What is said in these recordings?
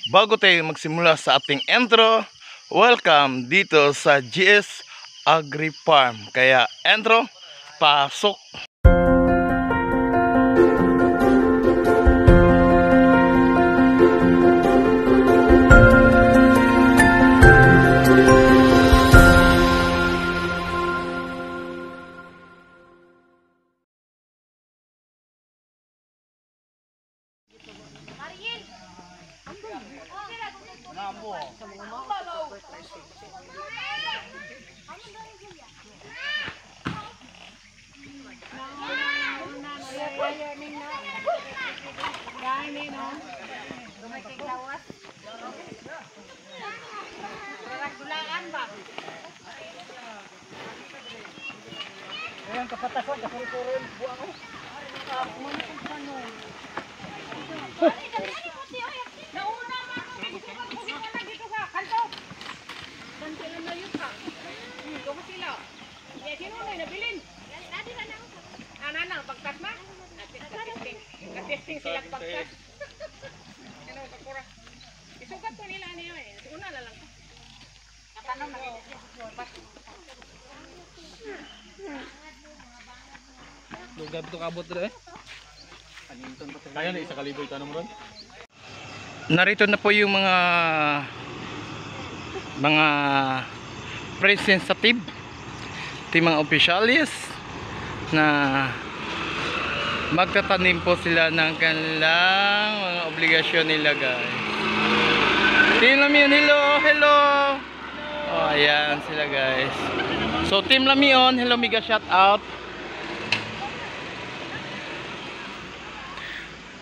bago tayo magsimula sa ating intro, welcome dito sa GS Agri Farm. Kaya intro, pasok! Ayan, kapatasan, kapuripurin, buang ko. Nauna man ko, magkukuha na dito ka, kanto. Kanto lang na yun ka. Kung sila. Sino na yung nabilin? Nana, pagkas na? Katesting sila pagkas. Ano, kapura. Isugat ko nila niyo eh. Una na lang. Katanong na. Lugar itu kabut deh. Kaya na isa kalibo ito naman ron. Narito na po yung mga representative, yung mga officials na magtatanim po sila ng kanilang mga obligasyon nila, guys. Team Lamion, hello. Oh, ayan sila, guys. So Team Lamion, hello, mega shout out.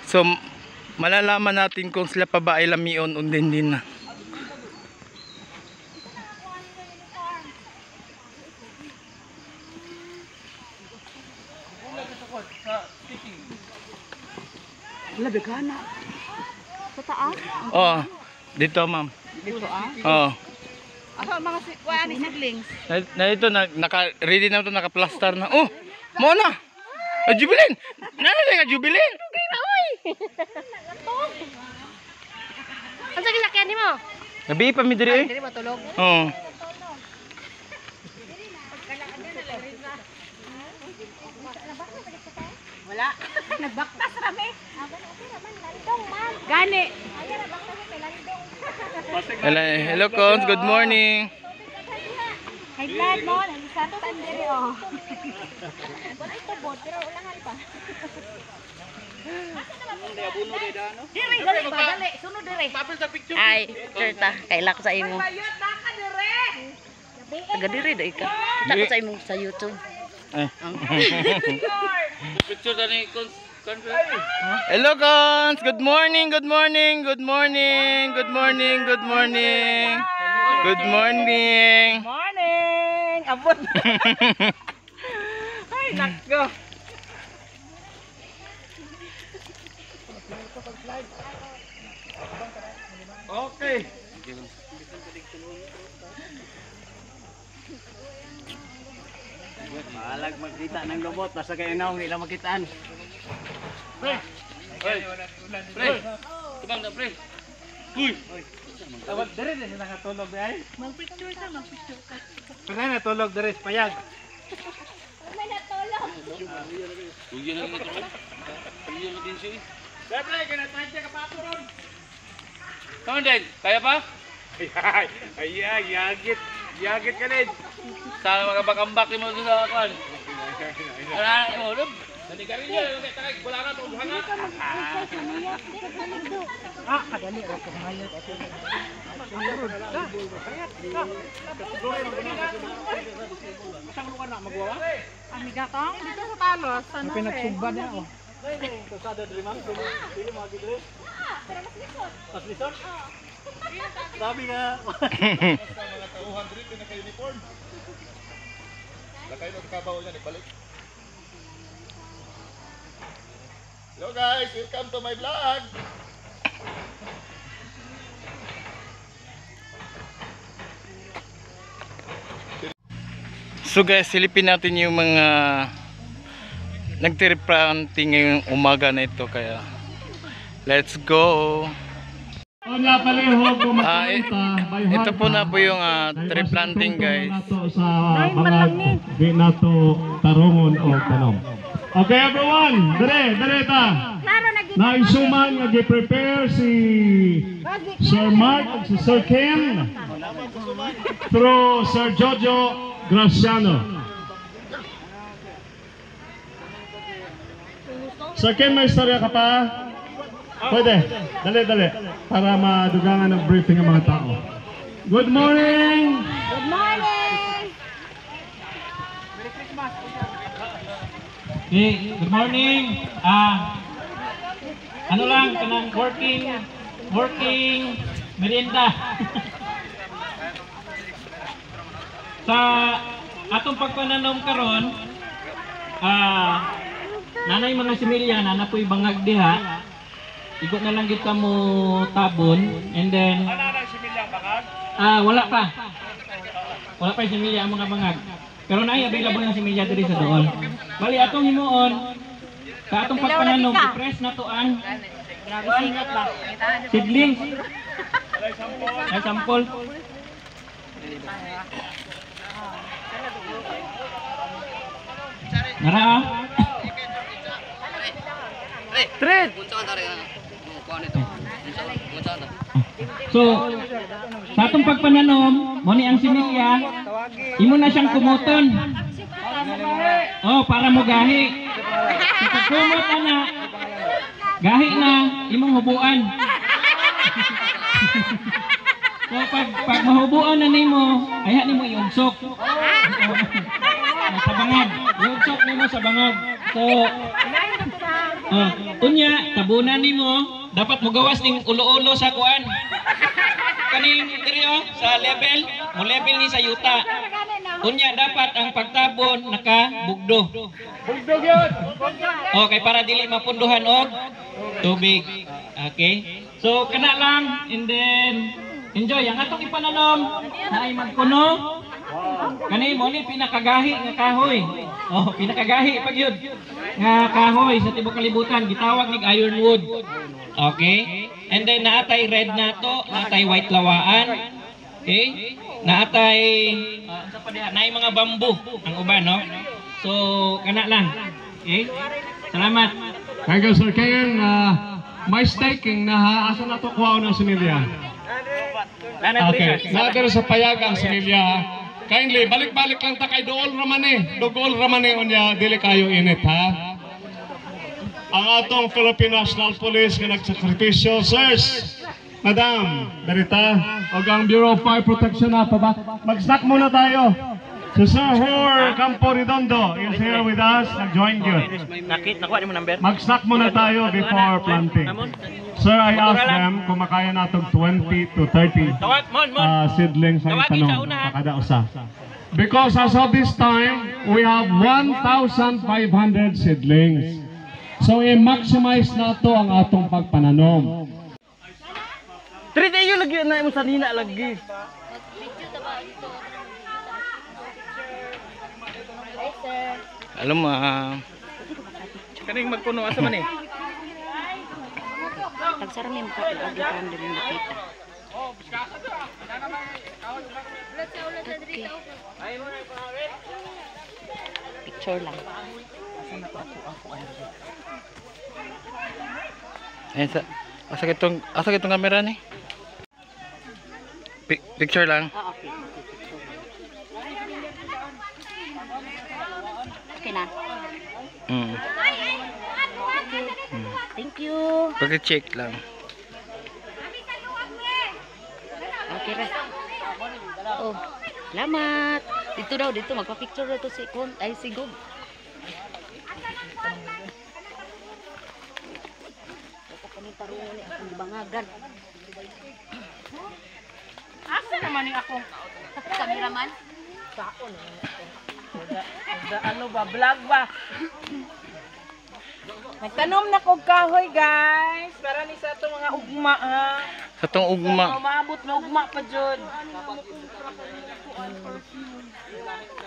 So malalaman natin kung sila pa ba ay Lamion o din na. Labi ka na. Sa taas? Oh, dito, ma'am. Dito ah? Oh. Ano mga siblings? Ito naka-ready na ito, naka-plaster na. Oh, mo na. Jubilin. Nana nga Jubilin. Ang sakit sakyan mo? Nabi pa mi diri. Diri matulog. Oh. Wala. Nagbaktas rami. Gani. Hello, Cons. Good morning. High blood mo, nalisato tan diri oh. Wala ito bot, pero ulangan pa. Diri, dali ba? Dali, sunod diri. Ay, certa, kaila ko sa imo. Mayot na ka diri. Taga diri dai ka. Kita ko sa imo sa YouTube. Picture tadi Hello, Cons. Good morning. Morning! Abot! Ay, nakgo! Okay. Malag magkita ng lubot, basta kayo naong nila makitaan. Pre. Tumang na pre. Uy. Tawag dere din sila natulog ay. Mag-picture ka. Pagka natulog dere payag. Uy na ito. Uy na din siya. Pre, kinatay ka pa ako ron. Kamu din, kaya pa? Ay, yagit ka din. Sana magabakambak mo doon sa akin. Ano mo, Rob? Nanigarin niya, takay, wala na itong buhanga. Kadali ra ko mayot. Saan mo ka na magawa? Amiga tong dito sa talos, ano Pinagsugba niya ako. Kasada diri ma'am, pili mga gidre. Mas lisod? Sabi nga. Mga tauhan diri pinaka-uniform. Lakay na kabaw niya balik. Hello guys, welcome to my vlog. So guys, silipin natin yung mga nagtiripranting ngayong umaga na ito, kaya let's go. Onya palihog ko Ah, ito po na po yung tree planting guys. Sa mga di nato tarungon o tanom. Okay everyone, dire ta. Naisuman nga gi-prepare si Sir Mark at si Sir Ken through Sir Jojo Graciano. Sir Ken, may istorya ka pa? Pwede, dali, para madugangan ng briefing ang mga tao. Good morning! Good morning! Hey, good morning! Ano lang, kanang working merienda. Sa atong pagpananom karon, nanay mga similya, nanapoy bangag diha. Igot na lang kita mo tabon and then wala pa yung similya ang mga bangag pero na available na similya diri sa doon. Bali atong himuon sa atong pagpananom i-press na to ang seedlings ay sample nara Treat! So, sa atong pagpananom, mo ni ang similya, imo na siyang kumuton. Oh, para mo gahi. So, pag kumot na, gahi na, imong hubuan. So, pag mahubuan na nimo, ayahan nimo iugsok. Sa bangag. Iugsok nimo sa bangag. So, unya, tabunan nimo, dapat mo gawas ning ulo-ulo sa kuan. Kaning diri sa level, mo level ni sa yuta. Unya dapat ang pagtabon nakabugdo. Bugdo gyud. Okay, para dili mapunduhan og tubig. Okay? So kana lang and then enjoy ang atong ipananom na ay magkuno. Kani mo ni pinakagahi nga kahoy. Oh, pinakagahi pag yun. Nga kahoy sa tibok kalibutan gitawag nig ironwood. Okay? And then naatay red nato, naatay white lawaan. Okay? Naatay sa padiha naay mga bamboo ang uban, no? So kana lang. Okay? Salamat. Thank you Sir Ken. My staking na asa na to kuha ng similya. Okay. Nader sa payag ang similya. Kindly, balik-balik lang ta kay dool ramane. Dool ramane unya dili kayo init ha. Ang atong Philippine National Police nga nagsakripisyo, sirs, madam, darita, o ang Bureau of Fire Protection na pa ba? Mag-snack muna tayo. Si Sir Hor Campo Redondo is here with us, nag-join you. Mag-snack muna tayo before planting. Sir, I asked them kung makaya natong 20 to 30 seedlings ang tanong kada usa. Because as of this time, we have 1,500 seedlings. So i-maximize na to ang atong pagpananom. Treat ayo lagi na mo sanina lagi. Alam mo kaning magpuno asa man eh. Tagsara mi mukha ko agitan diri nakita. Picture lang. Ayan sa asa kitong camera ni. Picture lang. Okay. Okay na. Thank you. Pag-check lang. Okay ra. Oh, salamat. Dito daw, dito magpa-picture daw to si Kon, ay si Gog. Dapat kami tarungan ni akong bangagan. Asa naman ni ako? Kameraman? Kaon. Ano ba? Vlog ba? Nagtanom na kog kahoy guys. Para ni sa itong mga ugma ha. Sa tong ugma. Maabot na ugma pa dyan.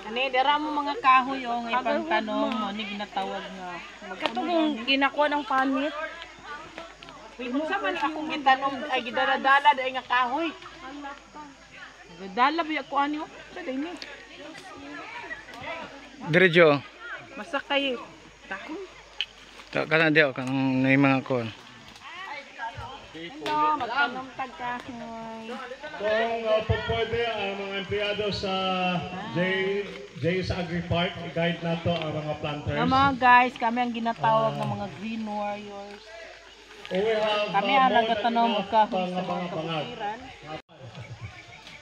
Ani, dara mo mga kahoy o nga ipang tanom mo. Ni ginatawag nga. Katong yung ginakuha ng panit. Unsa man akong gitanom ay gidala-dala dai nga kahoy. Dala ba ko anyo? Sa dai ni. Diretso. Masakay. Tako. Kana diyo kanang may mga kon. Ito, magtanom tag kahoy. Kung pwede ang mga empleyado sa Jay's Agri Park, i-guide na to ang mga planters. Mga guys, kami ang ginatawag ng mga green warriors. We have Kami ang nagtatanong more kahoy than sa enough mga pangag. kabukiran.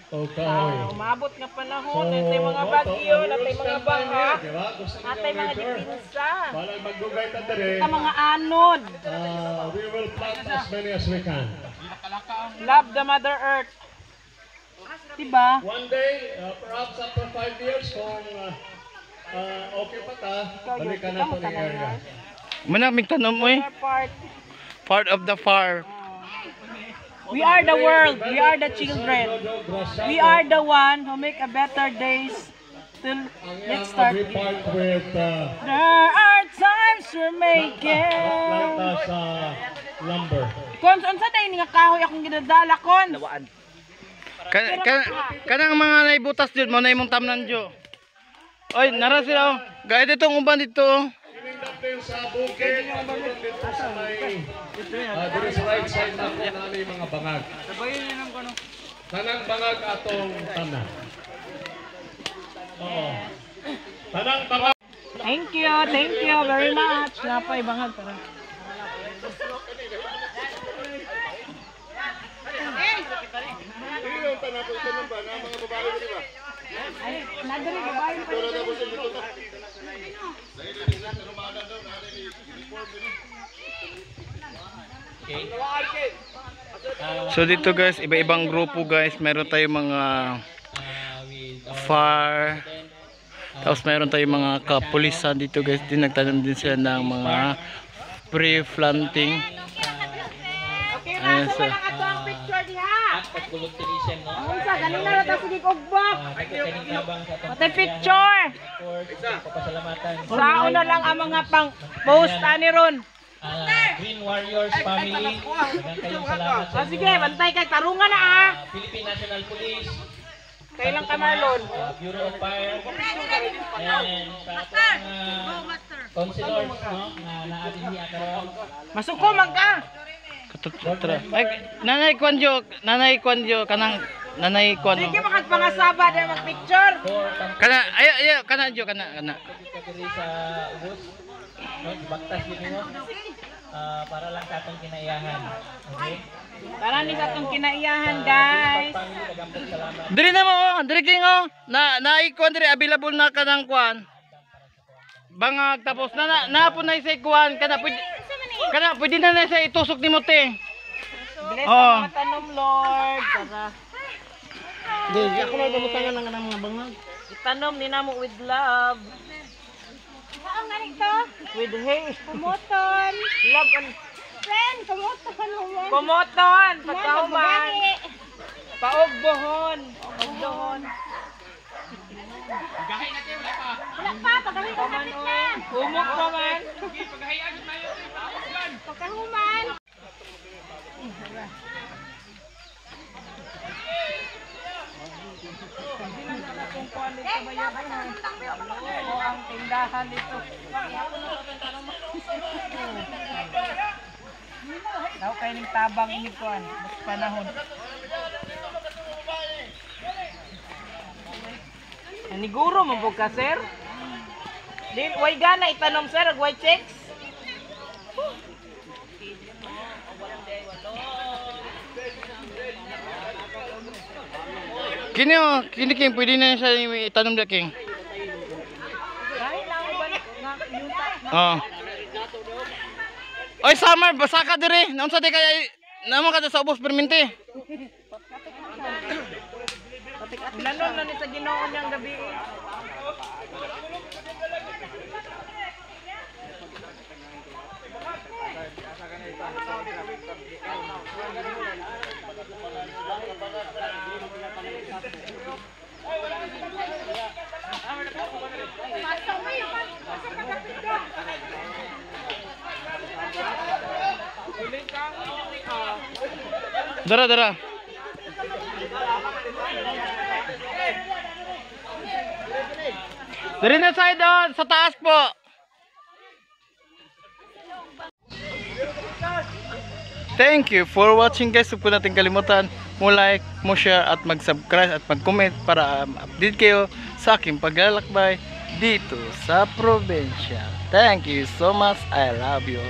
Okay. Umabot nga panahon, natay mga bagyo, natay mga baha, natay mga dipinsa, Balang magdugay ta dere. natay mga anod. We will plant as many as we can. Love the Mother Earth. Diba? One day, perhaps after 5 years, kung okay pa ta, balikan na to ng area. Mana migtanom mo eh. Part of the farm. We are the world. We are the children. We are the one who make a better days. Till let's start. Agri Park with There are times we're making. plant as lumber. Kon, unsa day nga kahoy akong ginadala kon? Kanang mga naibutas jud mo na imong tamnan jo. Oy, nara sila. Oh. Gaya ditong uban dito. Oh. Pinindapin sa bukid, dito sa may dito sa right side na po namin mga bangag. Tanang bangag atong tanan. Oo. Tanang bangag. Thank you very much. Napay bangag tara. Nadiri babae pa. So dito guys, iba-ibang grupo guys. Meron tayong mga far. Tapos meron tayong mga kapulisan dito guys. Din nagtanim din sila ng mga pre-planting. Okay, Ayan, nasa so. lang ato ang picture diha. Pagkulog-turism, no? Unsa ganina ra ta sige ugbok. Pagkaling tabang sa atong Pati picture. papasalamatan. Sa una lang ang mga pang post ani ron. Green Warriors family, daghang kayong salamat sa O sige, bantay kay tarungan na ah. Philippine National Police, Kailang ka Marlon. Bureau of Fire, and sa atong councilors, no, na naadin niya karon. Masuko man ka. Katutra. Ay, nanay kwanjo kanang nanay kwan. Sige makagpangasaba na mag-picture. Kana ayo kana jo kana. Diri sa ubos, no, baktas yun mo. Para lang sa atong kinaiyahan. Okay? Tara ni sa atong kinaiyahan, guys. Family, daghang salamat. Diri na mo, diri king oh. Naikwan diri available na kanang kwan. Bangag tapos na po na sa kwan kana pwede na sa itusok ni mo te. Bless Oh. ang mga tanom, Lord. Tara. Di ako na damutangan ng mga bangag. Itanom ni namo with love. Ang galing to. With hate. Kumuton. Love and Friend, kumuton. kumoton. Pagkahuman. Paugbohon. Paugbohon. Wala pa, pagaling ka kapit na. Humok pa man. Pagkahuman. Kung kuan dito ba yun? O ang tindahan dito. Daw kayo ng tabang ini kuan. Mas panahon. Naniguro mo po ka, sir? Din, way gana itanom, sir. Way checks. Kini king pwede na siya itanong da king. Dahil lang ba nga yung Oh. Oy summer basa ka diri. Naunsa di kaya namo ka sa ubos perminti. lanon na ni sa Ginoo niyang gabi. Ulit ka. Dara, dara. Dari na side doon, sa taas po. Thank you for watching guys. Huwag po natin kalimutan mo like, mo share at mag-subscribe at mag-comment para update kayo sa aking paglalakbay dito sa probinsya. Thank you so much. I love you.